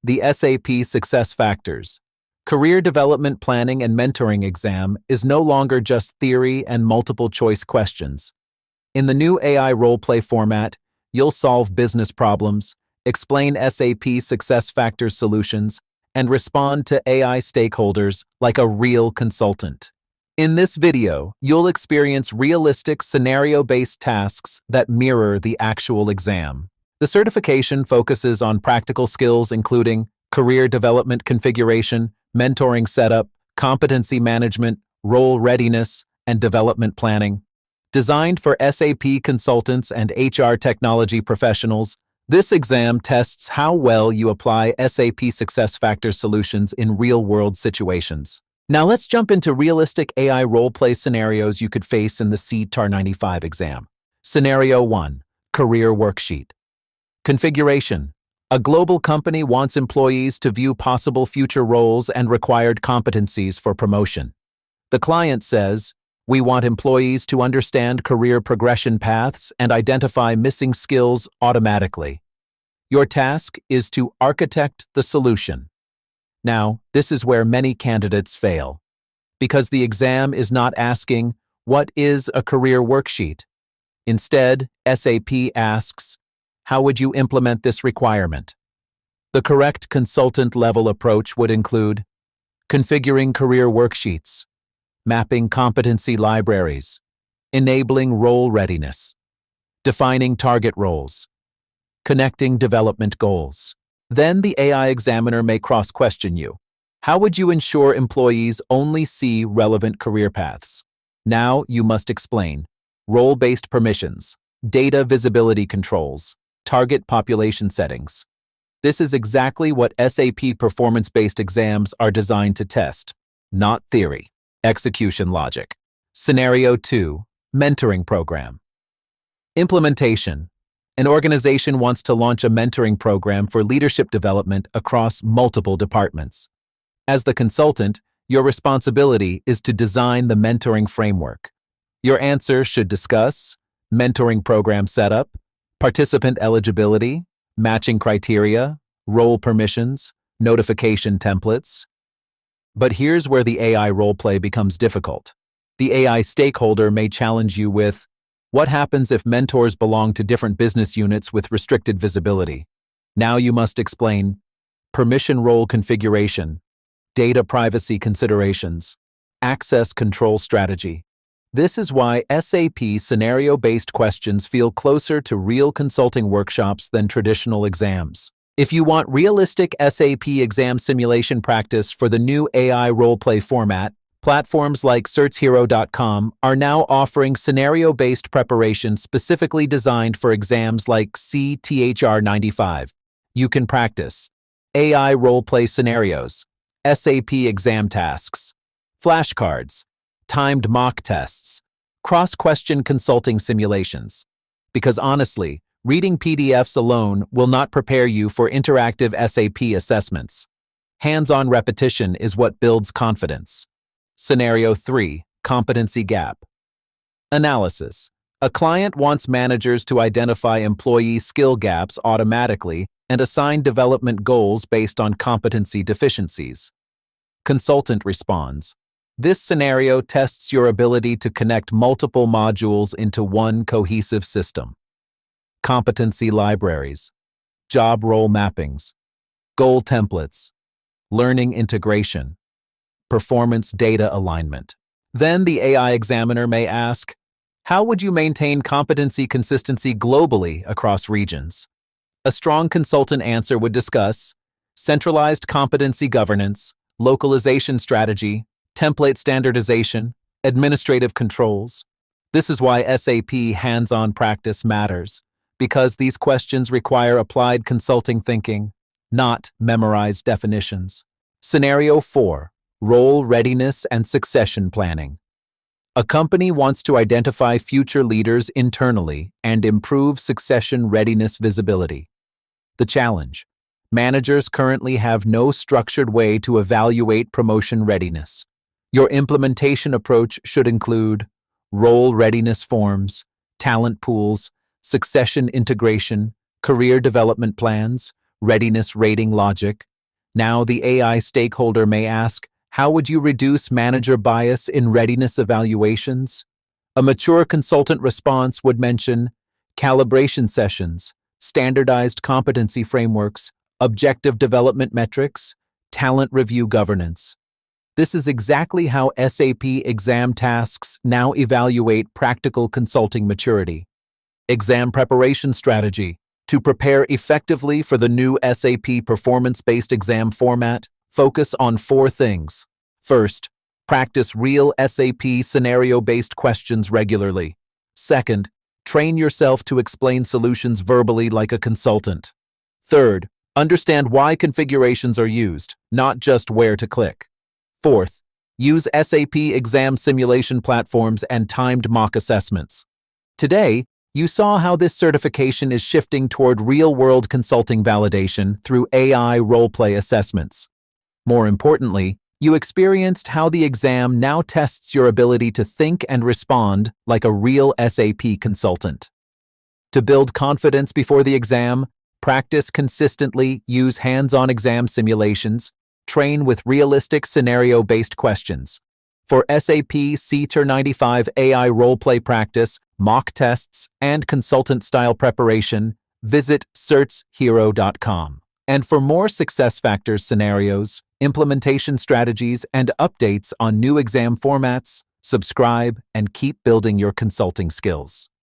The SAP SuccessFactors Career Development Planning and Mentoring exam is no longer just theory and multiple-choice questions. In the new AI role-play format, you'll solve business problems, explain SAP SuccessFactors solutions, and respond to AI stakeholders like a real consultant. In this video, you'll experience realistic scenario-based tasks that mirror the actual exam. The certification focuses on practical skills including career development configuration, mentoring setup, competency management, role readiness, and development planning. Designed for SAP consultants and HR technology professionals, this exam tests how well you apply SAP SuccessFactors solutions in real-world situations. Now let's jump into realistic AI role-play scenarios you could face in the CTAR 95 exam. Scenario 1. Career Worksheet. Configuration. A global company wants employees to view possible future roles and required competencies for promotion. The client says, "We want employees to understand career progression paths and identify missing skills automatically." Your task is to architect the solution. Now, this is where many candidates fail, because the exam is not asking, "What is a career worksheet?" Instead, SAP asks, "How would you implement this requirement?" The correct consultant-level approach would include configuring career worksheets, mapping competency libraries, enabling role readiness, defining target roles, connecting development goals. Then the AI examiner may cross-question you. How would you ensure employees only see relevant career paths? Now you must explain role-based permissions, data visibility controls, target population settings. This is exactly what SAP performance-based exams are designed to test, not theory. Execution logic. Scenario 2. Mentoring program. Implementation. An organization wants to launch a mentoring program for leadership development across multiple departments. As the consultant, your responsibility is to design the mentoring framework. Your answer should discuss mentoring program setup, participant eligibility, matching criteria, role permissions, notification templates. But here's where the AI role-play becomes difficult. The AI stakeholder may challenge you with, "What happens if mentors belong to different business units with restricted visibility?" Now you must explain permission role configuration, data privacy considerations, access control strategy. This is why SAP scenario-based questions feel closer to real consulting workshops than traditional exams. If you want realistic SAP exam simulation practice for the new AI role-play format, platforms like certshero.com are now offering scenario-based preparation specifically designed for exams like CTAR 95. You can practice AI role-play scenarios, SAP exam tasks, flashcards, timed mock tests, cross-question consulting simulations. Because honestly, reading PDFs alone will not prepare you for interactive SAP assessments. Hands-on repetition is what builds confidence. Scenario 3. Competency gap. Analysis. A client wants managers to identify employee skill gaps automatically and assign development goals based on competency deficiencies. Consultant responds. This scenario tests your ability to connect multiple modules into one cohesive system. Competency libraries, job role mappings, goal templates, learning integration, performance data alignment. Then the AI examiner may ask, how would you maintain competency consistency globally across regions? A strong consultant answer would discuss centralized competency governance, localization strategy, template standardization, administrative controls. This is why SAP hands-on practice matters, because these questions require applied consulting thinking, not memorized definitions. Scenario 4. Role readiness and succession planning. A company wants to identify future leaders internally and improve succession readiness visibility. The challenge: managers currently have no structured way to evaluate promotion readiness. Your implementation approach should include role readiness forms, talent pools, succession integration, career development plans, readiness rating logic, Now the AI stakeholder may ask, how would you reduce manager bias in readiness evaluations? A mature consultant response would mention calibration sessions, standardized competency frameworks, objective development metrics, talent review governance. This is exactly how SAP exam tasks now evaluate practical consulting maturity. Exam preparation strategy. To prepare effectively for the new SAP performance-based exam format, focus on 4 things. First, practice real SAP scenario-based questions regularly. Second, train yourself to explain solutions verbally like a consultant. Third, understand why configurations are used, not just where to click. Fourth, use SAP exam simulation platforms and timed mock assessments. Today, you saw how this certification is shifting toward real-world consulting validation through AI role-play assessments. More importantly, you experienced how the exam now tests your ability to think and respond like a real SAP consultant. To build confidence before the exam, practice consistently, use hands-on exam simulations, train with realistic scenario-based questions. For SAP C95 AI role-play practice, mock tests, and consultant-style preparation, visit certshero.com. And for more SuccessFactors scenarios, implementation strategies, and updates on new exam formats, subscribe and keep building your consulting skills.